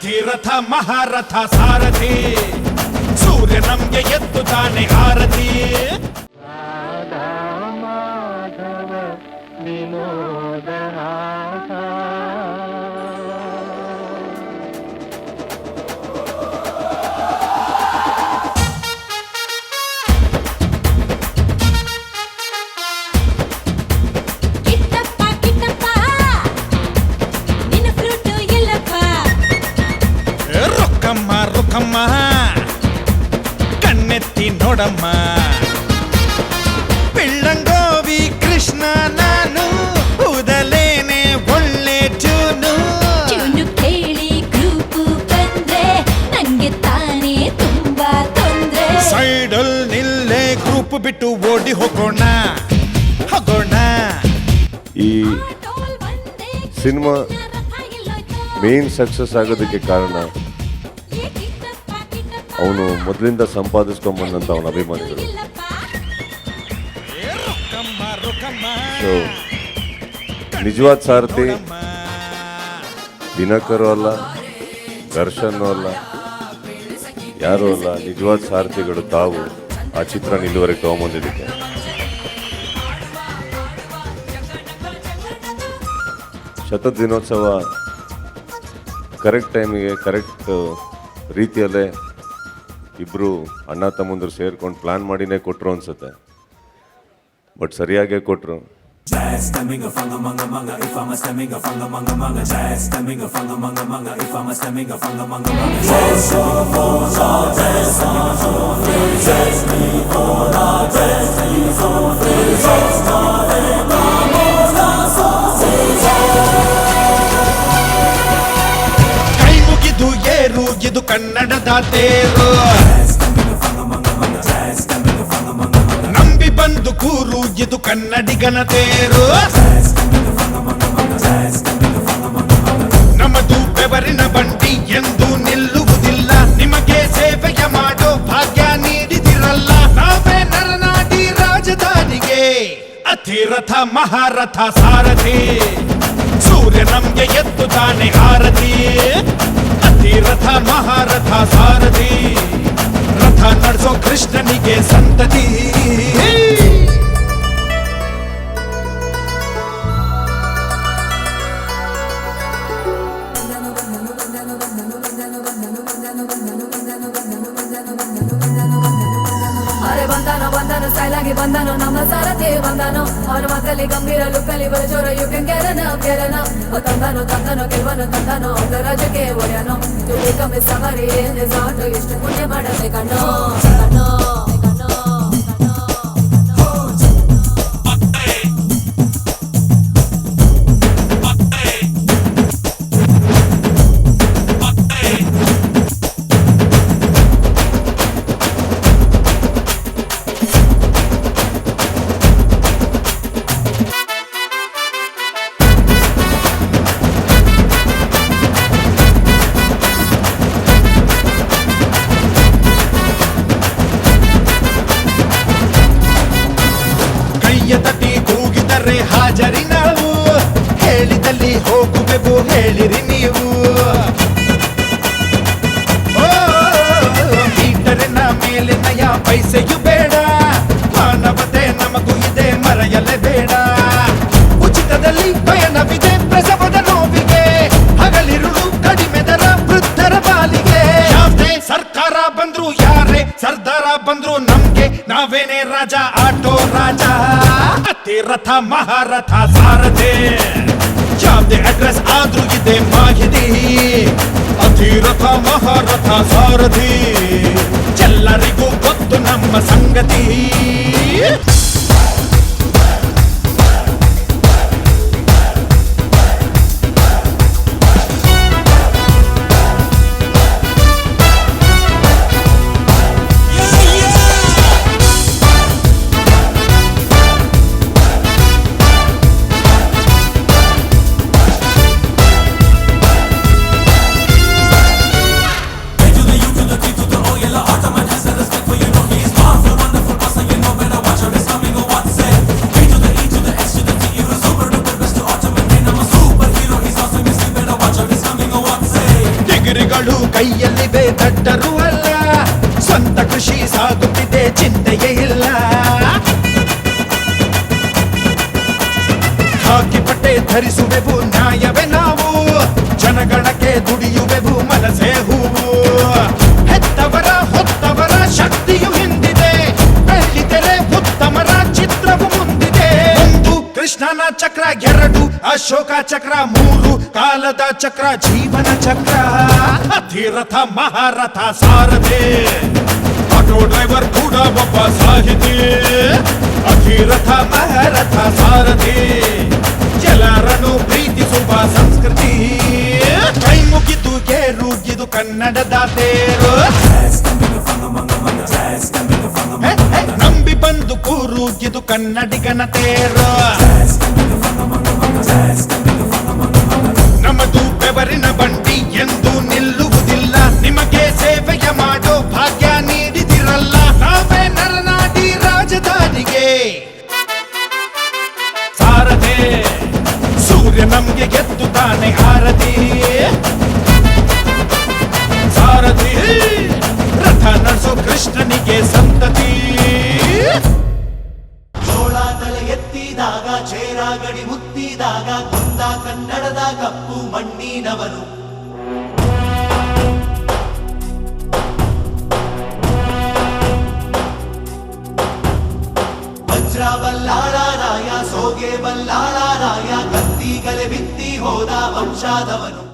ಧೀರಥ ಮಹಾರಥ ಸಾರಥಿ ಸೂರ್ಯ ನಮ್ಗೆ ಎತ್ತುತ್ತಾನೆ ಆರತಿ. ಮಾಧವ ವಿನೋದ ರುಕ್ಕಮ್ಮ ಕಣ್ಣೆತ್ತಿ ನೋಡಮ್ಮ, ಪಿಳ್ಳಂಗೋವಿ ಕೃಷ್ಣ ನಾನು ಊದಲೇನೆ ಒಳ್ಳೆ ಚೂನು ಕೇಳಿ ಗ್ರೂಪು ಬಂದ್ರೆ ನಂಗೆ ತಾನೇ ತುಂಬಾ ತೊಂದ್ರೆ. ಸೈಡಲ್ ನಿಲ್ಲೇ ಗ್ರೂಪ್ ಬಿಟ್ಟು ಓಡಿ ಹೋಗೋಣ. ಈ ಸಿನಿಮಾ ಮೇನ್ ಸಕ್ಸಸ್ ಆಗೋದಕ್ಕೆ ಕಾರಣ ಅವನು ಮೊದಲಿಂದ ಸಂಪಾದಿಸ್ಕೊಂಡ್ಬಂದಂತ ಅವನ ಅಭಿಮಾನಿಗಳು. ಸೊ ನಿಜವಾದ ಸಾರಥಿ ದಿನಕರು ಅಲ್ಲ, ದರ್ಶನ್ ಅಲ್ಲ, ಯಾರೂ ಅಲ್ಲ, ನಿಜವಾದ ಸಾರಥಿಗಳು ತಾವು ಆ ಚಿತ್ರ ಇಲ್ಲಿವರೆಗೆ ತಗೊಂಬಂದಿದ್ದಕ್ಕೆ. ಶತ ದಿನೋತ್ಸವ ಕರೆಕ್ಟ್ ಟೈಮಿಗೆ ಕರೆಕ್ಟ್ ರೀತಿಯಲ್ಲೇ ಇಬ್ಬರು ಅಣ್ಣ ತಮ್ಮಂದರು ಸೇರ್ಕೊಂಡು ಪ್ಲಾನ್ ಮಾಡಿನೇ ಕೊಟ್ಟರು ಅನ್ಸುತ್ತೆ. ಬಟ್ ಸರಿಯಾಗೇ ಕೊಟ್ಟರು. ಕೈ ಮುಗಿದು ಏರು ಇದು ಕನ್ನಡದ ತೇರು, ನಂಬಿ ಬಂದು ಕೂರು ಇದು ಕನ್ನಡಿಗನ ತೇರು. ನಮ್ಮದು ಬೆವರಿನ ಬಂಡಿ ಎಂದು ನಿಲ್ಲುವುದಿಲ್ಲ, ನಿಮಗೆ ಸೇವೆಯ ಮಾಡೋ ಭಾಗ್ಯ ನೀಡಿದಿರಲ್ಲ. ನಾವೇ ನರನಾಡಿ ರಾಜಧಾನಿಗೆ ಅತಿರಥ ಮಹಾರಥ ಸಾರಥಿ ಸೂರ್ಯ ನಮ್ಗೆ ಎತ್ತುತ್ತಾನೆ ಆರತಿ. ಅತಿರಥ ಮಹಾರಥ ಸಾರಥಿ ರಥ ನಡೆಸೋ ಕೃಷ್ಣನಿಗೆ ಸಂತತಿ. ಬಂದನು ಸ್ಟೈಲಾಗಿ ಬಂದನು ನಮ್ಮ ಸಾರಥಿ ಬಂದನು. ಅವನ ಮಕ್ಕಳಿ ಗಂಭೀರ ಲುಕ್ಕಲ್ಲಿ ಬರಚೋರ ಕೆರನ ತಂದನು ಗೆಲ್ವನು ತಂದನು ಒಂದು ರಾಜಕ್ಕೆ ಒಡೆಯನು. ಕಮ್ಮಿ ಸವಾರಿ ಎಷ್ಟು ಪುಣ್ಯ ಮಾಡದೆ ಕಣ್ಣು. ತಟ್ಟಿ ಕೂಗಿದರೆ ಹಾಜರಿ ನಾವು, ಹೇಳಿದಲ್ಲಿ ಹೋಗುವೆವು ಹೇಳಿರಿ ನೀವು. ಮೀಟರಿನ ಮೇಲೆ ನಯ ಪೈಸೆಯು ಬೇಡ, ಮಾನವತೆ ನಮಗೂ ಇದೆ ಮರೆಯಲೇ ಬೇಡ. ಉಚಿತದಲ್ಲಿ ಪಯಣವಿದೆ ಪ್ರಸವದ ನೋವಿಗೆ, ಹಗಲಿರುಳು ಕಡಿಮೆ ದರ ವೃದ್ಧರ ಬಾಲಿಗೆ. ಯಾವುದೇ ಸರ್ಕಾರ ಬಂದ್ರು ಯಾರೇ ಸರ್ದಾರ ಬಂದ್ರು ನಮ್ಗೆ ನಾವೇನೇ ರಾಜ ಆಟೋ ರಾಜ. ಅತಿರಥ ಮಹಾರಥ ಸಾರಥಿ ಯಾವುದೇ ಅಡ್ರೆಸ್ ಆದ್ರೂ ಇದೆ ಮಾಹಿತಿ. ಅತಿರಥ ಮಹಾರಥ ಸಾರಥಿ ಎಲ್ಲರಿಗೂ ಗೊತ್ತು ನಮ್ಮ ಸಂಗತಿ. Wonderful person, you know better. Watch out, it's coming. ಎತ್ತುಗಳು ಕೈಯಲ್ಲಿವೆ ದಡ್ಡರು ಅಲ್ಲ, ಸ್ವಂತ ಕೃಷಿ ಸಾಗುತ್ತಿದೆ ಚಿಂತೆಯೇ ಇಲ್ಲ. ಹಾಕಿ ಬಟ್ಟೆ ಧರಿಸುವೆವು ನ್ಯಾಯವೇ ನಾವು, ಜನಗಣಕ್ಕೆ ದುಡಿಯುವೆವು ಮನಸೇ ಹೂವು. ಹೆತ್ತವರ ಹೊತ್ತವರ ಶಕ್ತಿಯು ಹಿಂದಿದೆ, ಬೆಳ್ಳಿತೆರೆ ಉತ್ತಮರ ಚಿತ್ರವು ಮುಂದಿದೆ. ಒಂದು ಕೃಷ್ಣನ ಚಕ್ರ, ಎರಡು ಅಶೋಕ ಚಕ್ರ, ಮೂರು ಕಾಲದ ಚಕ್ರ ಜೀವನ ಚಕ್ರ. ಅಧಿರಥ ಮಹಾರಥ ಸಾರಥಿ, ಆಟೋ ಡ್ರೈವರ್ ಕೂಡ ಒಬ್ಬ ಸಾಹಿತಿ. ಅಧಿರಥ ಮಹಾರಥ ಸಾರಥಿ, ಎಲ್ಲರನ್ನು ಪ್ರೀತಿಸುವ ಸಂಸ್ಕೃತಿ. ಕೈ ಮುಗಿದು ಏರುಗಿದು ಕನ್ನಡದ ತೇರು, ನಂಬಿ ಬಂದು ಕೂರುಗಿದು ಕನ್ನಡಿಗನ ತೇರು. ನಮ್ಮದು ಬೆವರಿನ ಬಂಡಿ ಎಂದು ನಿಲ್ಲುವುದಿಲ್ಲ, ನಿಮಗೆ ಸೇವೆಯ ಮಾಡೋ ಭಾಗ್ಯ ನೀಡಿದಿರಲ್ಲ. ನಾವೇ ನರನಾಡಿ ರಾಜಧಾನಿಗೆ ಸಾರಥಿ, ಸೂರ್ಯ ನಮ್ಗೆ ಗೆದ್ದು ತಾನೆ ಆರತಿ. ಸಾರಥಿ ರಥ ನಡೆಸೋ ಕೃಷ್ಣನಿಗೆ ಸಂತತಿ. ಜೋಳ ತಲೆ ಎತ್ತಿದಾಗ ಚೇರ ಗಡಿ ಮುತ್ತಿದಾಗ ಕುಂದ ಕನ್ನಡದ ಕಪ್ಪು ಮಣ್ಣಿನವನು. ವಜ್ರ ಬಲ್ಲಾಳರಾಯ ಸೋಗೆ ಬಲ್ಲಾಳರಾಯ ಕತ್ತಿಗಲೆ ಬಿತ್ತಿ ಹೋದ ವಂಶಾದವನು.